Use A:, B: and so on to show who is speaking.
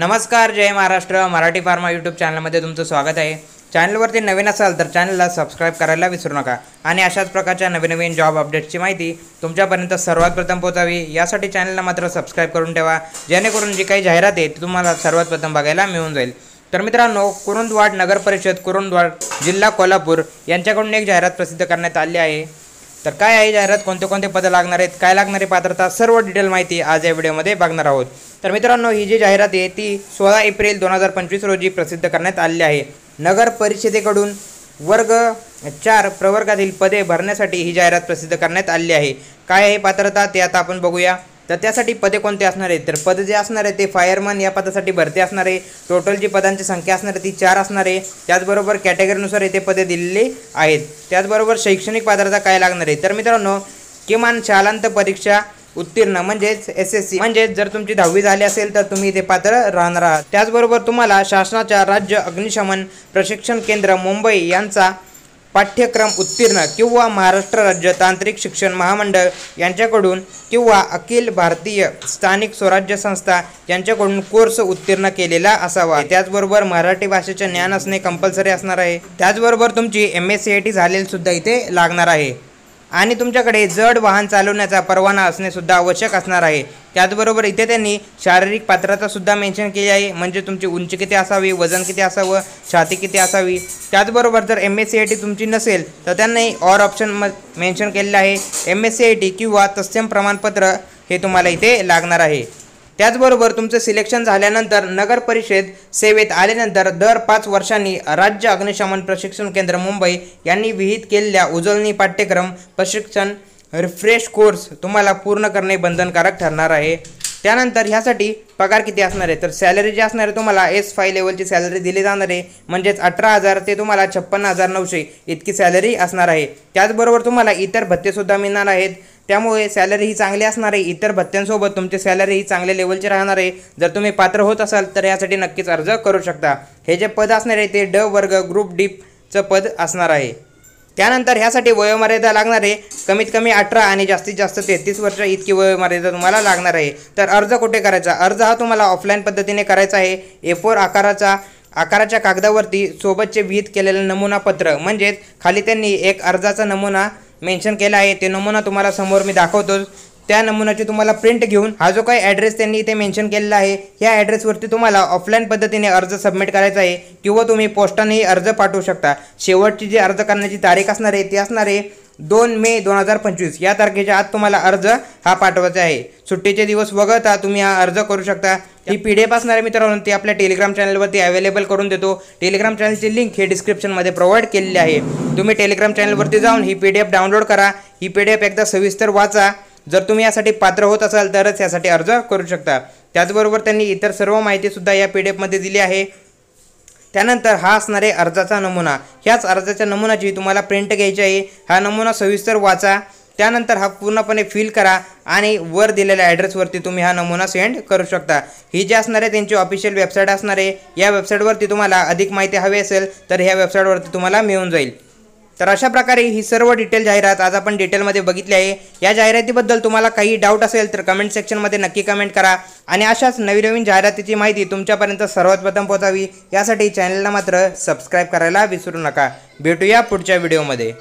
A: नमस्कार, जय Maharashtra. Marathi pharma YouTube चॅनलमध्ये तुमचं स्वागत आहे. चॅनलवरती नवीन असाल तर चॅनलला सबस्क्राईब करायला विसरू नका आणि अशाच प्रकारच्या नवीन जॉब अपडेट्सची माहिती तुमच्यापर्यंत सर्वात प्रथम पोहोचावी यासाठी चॅनलला मात्र सबस्क्राईब करून ठेवा, जेणेकरून जी काही जाहिरात आहे ती तुम्हाला सर्वात प्रथम बघायला मिळून जाईल. तर मित्रांनो, कुरुंदवाड नगर परिषद कुरुंदवाड जिल्हा कोल्हापूर यांच्याकडून एक जाहिरात प्रसिद्ध करण्यात आली आहे. तर काय आहे जाहिरात, कोणते कोणते पदं लागणार आहेत, काय लागणारी पात्रता, सर्व डिटेल माहिती आज या व्हिडिओमध्ये बघणार आहोत. तर मित्रांनो, ही जी जाहिरात आहे ती 16 एप्रिल 2025 रोजी प्रसिद्ध करण्यात आली आहे. नगर परिषदेकडून वर्ग 4 प्रवर्गातील पदे भरण्यासाठी ही जाहिरात प्रसिद्ध करण्यात आली आहे. काय आहे पात्रता ते आता आपण बघूया. तर त्यासाठी पदे कोणते असणार आहेत, तर पद जे असणार आहे ते फायरमन या पदासाठी भरती असणार आहे. टोटल जी पदांची संख्या असणार आहे ती 4 असणार आहे. त्याचबरोबर कॅटेगरीनुसार येथे पदे दिलेली आहेत. त्याचबरोबर शैक्षणिक पात्रता काय लागणार आहे, तर मित्रांनो किमान शालांत परीक्षा उत्तीर्ण म्हणजेच SSC म्हणजेच जर तुमची 10वी झाली असेल तर तुम्ही इथे पात्र राहणार आहात. त्याचबरोबर तुम्हाला शासनाच्या राज्य अग्निशमन प्रशिक्षण केंद्र मुंबई यांचा पाठ्यक्रम उत्तीर्ण किंवा महाराष्ट्र राज्य तांत्रिक शिक्षण महामंडळ यांच्याकडून किंवा अखिल भारतीय स्थानिक स्वराज्य संस्था यांच्याकडून कोर्स उत्तीर्ण केलेला असावा. त्याचबरोबर मराठी भाषेचे ज्ञान असणे कंपल्सरी असणार आहे. त्याचबरोबर तुमची MSCIT झालेली सुद्धा इथे लागणार आहे आणि तुमच्याकडे जड वाहन चालवण्याचा परवाना असणे सुद्धा आवश्यक असणार आहे. त्याचबरोबर इथे त्यांनी शारीरिक पात्रता सुद्धा मेन्शन केली आहे, म्हणजे तुमची उंची किती असावी, वजन किती असावं, छाती किती असावी. त्याचबरोबर जर MSCIT तुमची नसेल तर त्यांनी ऑर ऑप्शन मेन्शन केलेलं आहे. MSCIT किंवा तत्सम प्रमाणपत्र हे तुम्हाला इथे लागणार आहे. त्याचबरोबर तुमचं सिलेक्शन झाल्यानंतर नगर परिषद सेवेत आल्यानंतर दर 5 वर्षांनी राज्य अग्निशमन प्रशिक्षण केंद्र मुंबई यांनी विहित केलेल्या उजळणी पाठ्यक्रम प्रशिक्षण रिफ्रेश कोर्स तुम्हाला पूर्ण करणे बंधनकारक ठरणार आहे. त्यानंतर ह्यासाठी पगार किती असणार आहे, तर सॅलरी जी असणार आहे तुम्हाला S5 लेवलची सॅलरी दिली जाणार आहे, म्हणजेच 18,000 ते तुम्हाला 56,900 इतकी सॅलरी असणार आहे. त्याचबरोबर तुम्हाला इतर भत्तेसुद्धा मिळणार आहेत, त्यामुळे सॅलरी ही चांगली असणार आहे. इतर भत्त्यांसोबत तुमची सॅलरी ही चांगल्या लेवलची राहणार आहे. जर तुम्ही पात्र होत असाल तर यासाठी नक्कीच अर्ज करू शकता. हे जे पद असणार आहे ते ड वर्ग ग्रुप डीचं पद असणार आहे. त्यानंतर ह्यासाठी वयोमर्यादा लागणार आहे कमीत कमी 18 आणि जास्तीत जास्त 33 वर्ष इतकी वयोमर्यादा तुम्हाला लागणार आहे. तर अर्ज कुठे करायचा, अर्ज हा तुम्हाला ऑफलाईन पद्धतीने करायचा आहे. A4 आकाराच्या कागदावरती सोबतचे विहित केलेलं नमुना पत्र, म्हणजेच खाली त्यांनी एक अर्जाचा नमुना मेन्शन केला आहे. ते नमुना तुम्हाला समोर मी दाखवतो. त्या नमुन्याची तुम्हाला प्रिंट घेऊन हा जो काही ॲड्रेस त्यांनी इथे मेन्शन केलेला आहे ह्या ॲड्रेसवरती तुम्हाला ऑफलाईन पद्धतीने अर्ज सबमिट करायचा आहे किंवा तुम्ही पोस्टानेही अर्ज पाठवू शकता. शेवटची जी अर्ज करण्याची तारीख असणार आहे ती असणार आहे 2 मे 2025 या तारखेच्या आत तुम्हाला अर्ज हा पाठवायचा आहे. सुट्टीचे दिवस वगळता तुम्ही हा अर्ज करू शकता. ही PDF असणार आहे मित्रांनो, ती आपल्या टेलिग्राम चॅनलवरती अवेलेबल करून देतो. टेलिग्राम चॅनलची लिंक हे डिस्क्रिप्शनमध्ये प्रोव्हाइड केलेली आहे. तुम्ही टेलिग्राम चॅनलवरती जाऊन ही PDF डाउनलोड करा. ही PDF एकदा सविस्तर वाचा. जर तुम्ही यासाठी पात्र होत असाल तरच यासाठी अर्ज करू शकता. त्याचबरोबर त्यांनी इतर सर्व माहितीसुद्धा या PDF मध्ये दिली आहे. त्यानंतर हा असणार आहे अर्जाचा नमुना. ह्याच अर्जाच्या नमुनाची तुम्हाला प्रिंट घ्यायची आहे. हा नमुना सविस्तर वाचा. त्यानंतर हा पूर्णपणे फिल करा आणि वर दिलेल्या ॲड्रेसवरती तुम्ही हा नमुना सेंड करू शकता. ही जी असणार आहे त्यांची ऑफिशियल वेबसाईट असणार आहे. या वेबसाईटवरती तुम्हाला अधिक माहिती हवी असेल तर ह्या वेबसाईटवरती तुम्हाला मिळून जाईल. तर अशा प्रकारे ही सर्व डिटेल जाहिरात आज आपण डिटेलमध्ये बघितली आहे. या जाहिरातीबद्दल तुम्हाला काही डाऊट असेल तर कमेंट सेक्शनमध्ये नक्की कमेंट करा आणि अशाच नवीन जाहिरातीची माहिती तुमच्यापर्यंत सर्वात प्रथम पोहोचावी यासाठी चॅनलला मात्र सबस्क्राईब करायला विसरू नका. भेटूया पुढच्या व्हिडिओमध्ये.